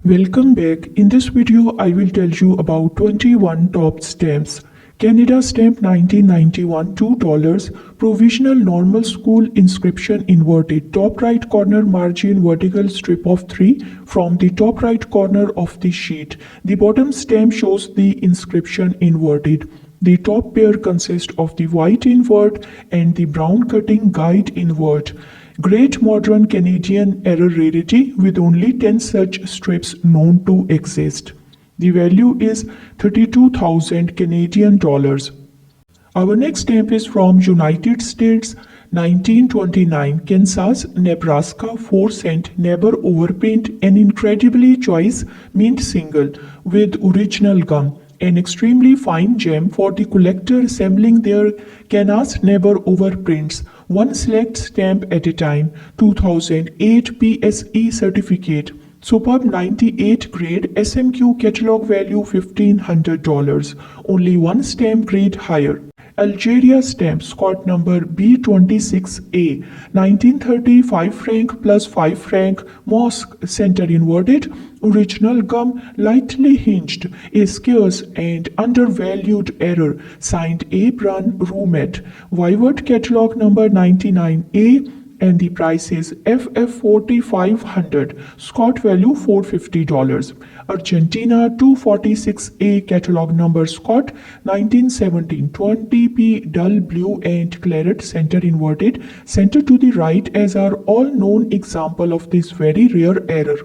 Welcome back. In this video, I will tell you about 21 top stamps. Canada stamp 1991 $2, provisional normal school inscription inverted, top right corner margin vertical strip of 3 from the top right corner of the sheet. The bottom stamp shows the inscription inverted. The top pair consists of the white invert and the brown cutting guide invert. Great modern Canadian error rarity with only 10 such strips known to exist. The value is 32,000 Canadian dollars. Our next stamp is from United States 1929 Kansas, Nebraska 4-cent never overprint, an incredibly choice mint single with original gum. An extremely fine gem for the collector assembling their Canas never overprints. One select stamp at a time. 2008 PSE certificate. Superb 98 grade SMQ catalog value $1,500. Only one stamp grade higher. Algeria stamp Scott number B26A 1930 5 franc plus 5 franc mosque center inverted original gum lightly hinged a scarce and undervalued error signed Abran Rumet Vivert catalog number 99A and the price is FF4500 Scott value $450. Argentina 246A catalog number Scott 1917 20p dull blue and claret center inverted center to the right as are all known example of this very rare error.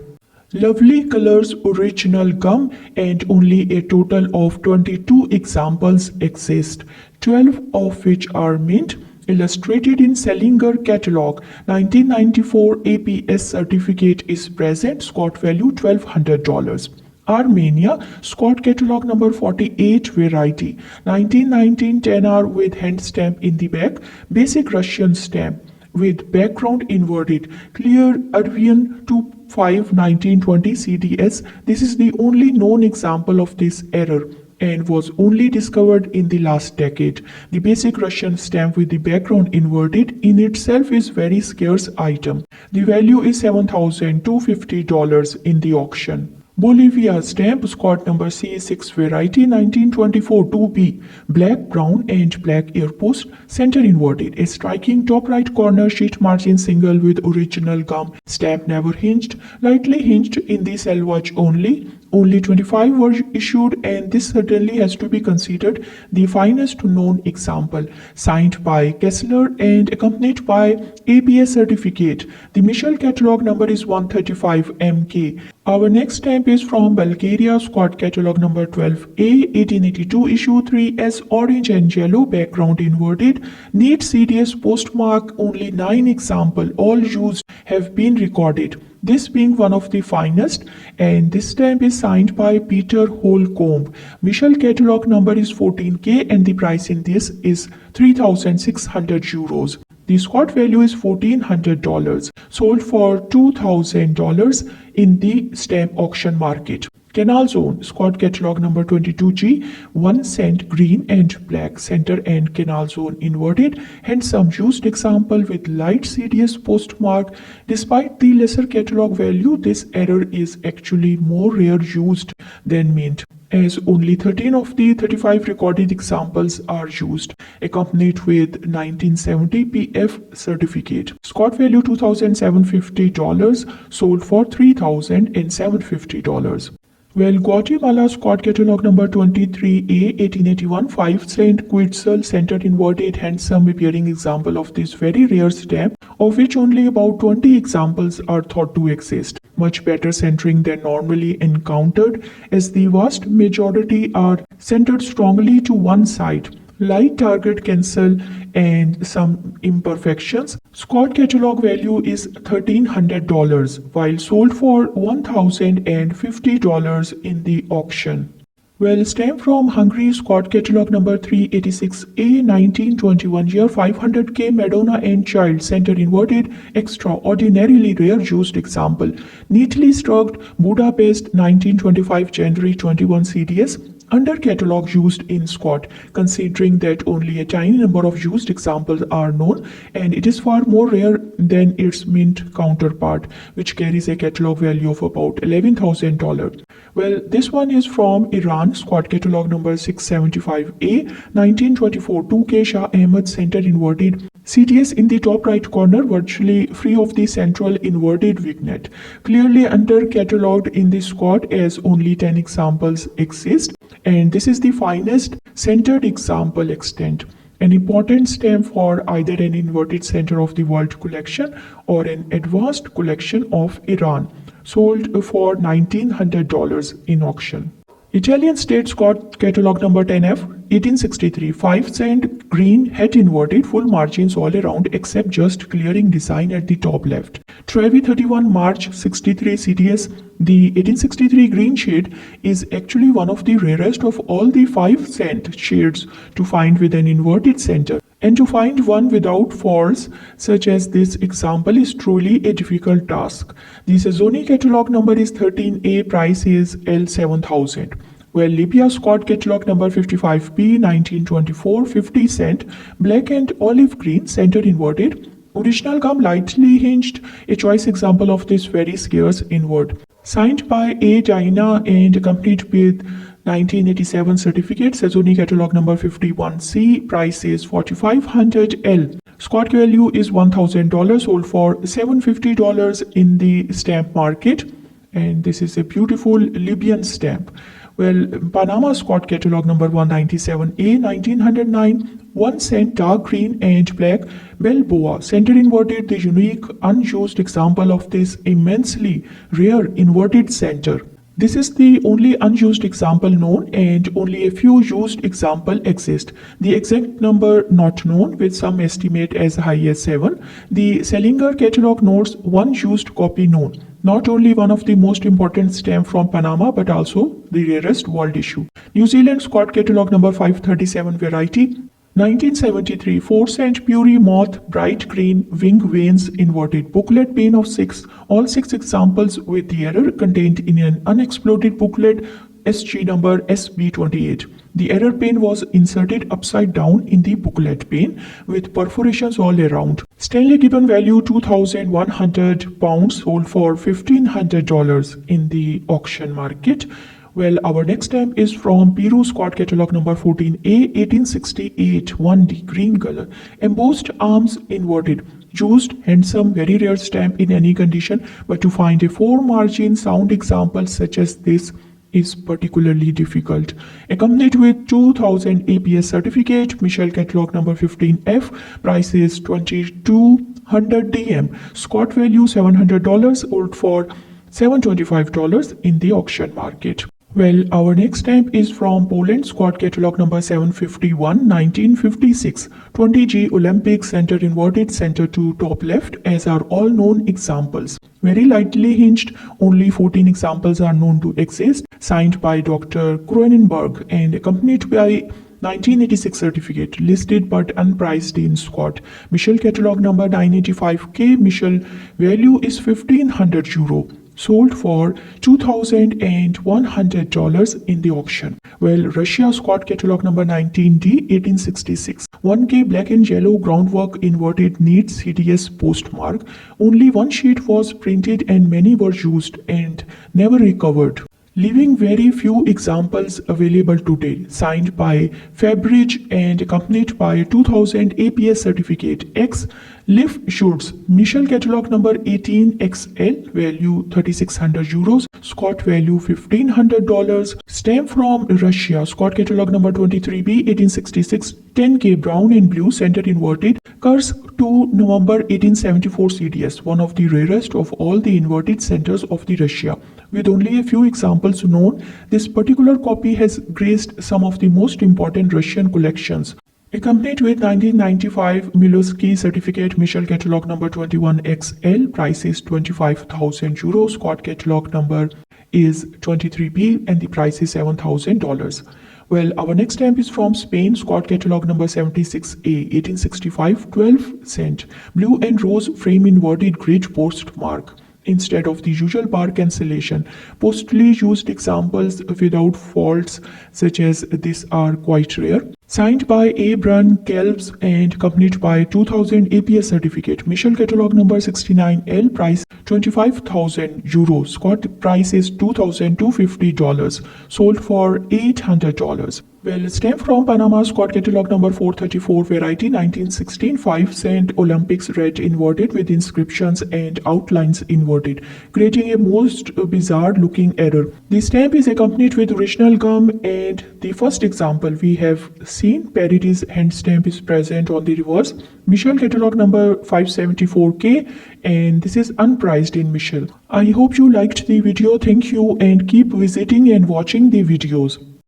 Lovely colors original gum and only a total of 22 examples exist, 12 of which are mint. Illustrated in Selinger catalog 1994 APS certificate is present, Scott value $1,200. Armenia Scott catalog number 48 variety 1919 10R with hand stamp in the back, basic Russian stamp with background inverted, clear Advian 25 1920 CDS. This is the only known example of this error and was only discovered in the last decade. The basic Russian stamp with the background inverted in itself is very scarce item. The value is $7,250 in the auction. Bolivia stamp Scott number C6 variety 1924 2B black, brown and black ear post center inverted, a striking top right corner sheet margin single with original gum, stamp never hinged, lightly hinged in the selvage only. Only 25 were issued and this certainly has to be considered the finest known example. Signed by Kessler and accompanied by APS certificate. The Michel catalog number is 135 MK. Our next stamp is from Bulgaria, Scott catalog number 12A 1882 issue 3S orange and yellow background inverted. Neat CDS postmark, only 9 example all used have been recorded. This being one of the finest, and this stamp is signed by Peter Holcomb. Michel catalog number is 14K and the price in this is 3,600 euros. The Scott value is $1,400, sold for $2,000 in the stamp auction market. Canal Zone Scott catalog number 22G 1 cent green and black center and Canal Zone inverted, hence some used example with light CDS postmark. Despite the lesser catalog value, this error is actually more rare used than mint, as only 13 of the 35 recorded examples are used, accompanied with 1970 PF certificate. Scott value $2,750, sold for $3,750. Well, Guatemala Scott catalog number 23A 1881 5 cent Quetzal centered inverted handsome appearing example of this very rare stamp, of which only about 20 examples are thought to exist. Much better centering than normally encountered, as the vast majority are centered strongly to one side. Light target cancel and some imperfections. Scott catalog value is $1,300 while sold for $1,050 in the auction. Well, stamp from Hungary Scott catalog number 386A 1921 year 500K Madonna and Child center inverted, extraordinarily rare used example. Neatly struck Budapest 1925 January 21 CDS. under catalog used in Scott, considering that only a tiny number of used examples are known, and it is far more rare than its mint counterpart, which carries a catalog value of about $11,000. Well, this one is from Iran, Scott catalog number 675A, 1924, 2K Shah Ahmed center inverted CTS in the top right corner, virtually free of the central inverted vignette. Clearly under catalogued in the Scott as only 10 examples exist, and this is the finest centered example extant. An important stamp for either an inverted center of the world collection or an advanced collection of Iran, sold for $1,900 in auction. Italian State Scott catalog number 10F, 1863, 5 cent green het inverted, full margins all around except just clearing design at the top left. Trevi 31 March 63 CTS, the 1863 green shade is actually one of the rarest of all the 5 cent shades to find with an inverted center. And to find one without falls, such as this example, is truly a difficult task. The Sazzoni catalog number is 13A, price is L7000. Well, Libya Scott catalog number 55B, 1924, 50 cent, black and olive green, center inverted, original gum lightly hinged, a choice example of this very scarce invert. Signed by A. China and accompanied with 1987 certificate, Sazzoni catalog number 51C, price is $4,500L. Scott value is $1,000, sold for $750 in the stamp market, and this is a beautiful Libyan stamp. Well, Panama Scott catalog number 197A, 1909, 1 cent dark green and black Balboa, center inverted, the unique unused example of this immensely rare inverted center. This is the only unused example known, and only a few used examples exist. The exact number not known, with some estimate as high as 7. The Selinger catalog notes 1 used copy known. Not only one of the most important stamp from Panama, but also the rarest world issue. New Zealand Scott catalog number 537 variety, 1973, 4 cent Puri moth, bright green, wing veins inverted, booklet pane of 6, all 6 examples with the error contained in an unexploded booklet SG number SB28. The error pane was inserted upside down in the booklet pane with perforations all around. Stanley Gibbon value £2,100, sold for $1,500 in the auction market. Well, our next stamp is from Peru Scott catalog number 14A, 1868, 1D, green color, embossed arms inverted, used, handsome, very rare stamp in any condition, but to find a 4 margin sound example such as this is particularly difficult. Accompanied with 2000 APS certificate, Michel catalog number 15F, price is $2,200 DM, Scott value $700, sold for $725 in the auction market. Well, our next stamp is from Poland Scott catalog number 751, 1956, 20G Olympic center inverted, center to top left, as are all known examples. Very lightly hinged, only 14 examples are known to exist, signed by Dr. Kronenberg and accompanied by 1986 certificate, listed but unpriced in Scott. Michel catalog number 985K, Michel value is €1,500. Sold for $2,100 in the auction. Well, Russia Scott catalog number 19D, 1866. 1K black and yellow groundwork inverted neat CTS postmark. Only 1 sheet was printed and many were used and never recovered, leaving very few examples available today. Signed by Fabridge and accompanied by 2000 APS certificate X Lift Shoots. Michel catalog number 18XL, value €3,600, Scott value $1,500. Stamp from Russia, Scott catalog number 23B, 1866, 10K brown and blue, center inverted, Kursk to November 1874 CDS, one of the rarest of all the inverted centers of the Russia. With only a few examples known, this particular copy has graced some of the most important Russian collections. Accompanied with 1995 Miloski certificate, Michel catalog number 21XL, price is €25,000, Scott catalog number is 23B and the price is $7,000. Well, our next stamp is from Spain, Scott catalog number 76A, 1865, 12 cent, blue and rose frame inverted grid postmark. instead of the usual bar cancellation. Postage used examples without faults such as this are quite rare. Signed by A. Brun Kelps and accompanied by 2000 APS certificate. Michel catalog number 69L, price €25,000. Scott price is $2,250. Sold for $800. Well, stamp from Panama, Scott catalog number 434, variety 1916, 5 cent Olympics red inverted with inscriptions and outlines inverted, creating a most bizarre looking error. The stamp is accompanied with original gum, and the first example we have seen, Rarities hand stamp is present on the reverse. Michel catalog number 574K, and this is unpriced in Michel. I hope you liked the video. Thank you, and keep visiting and watching the videos.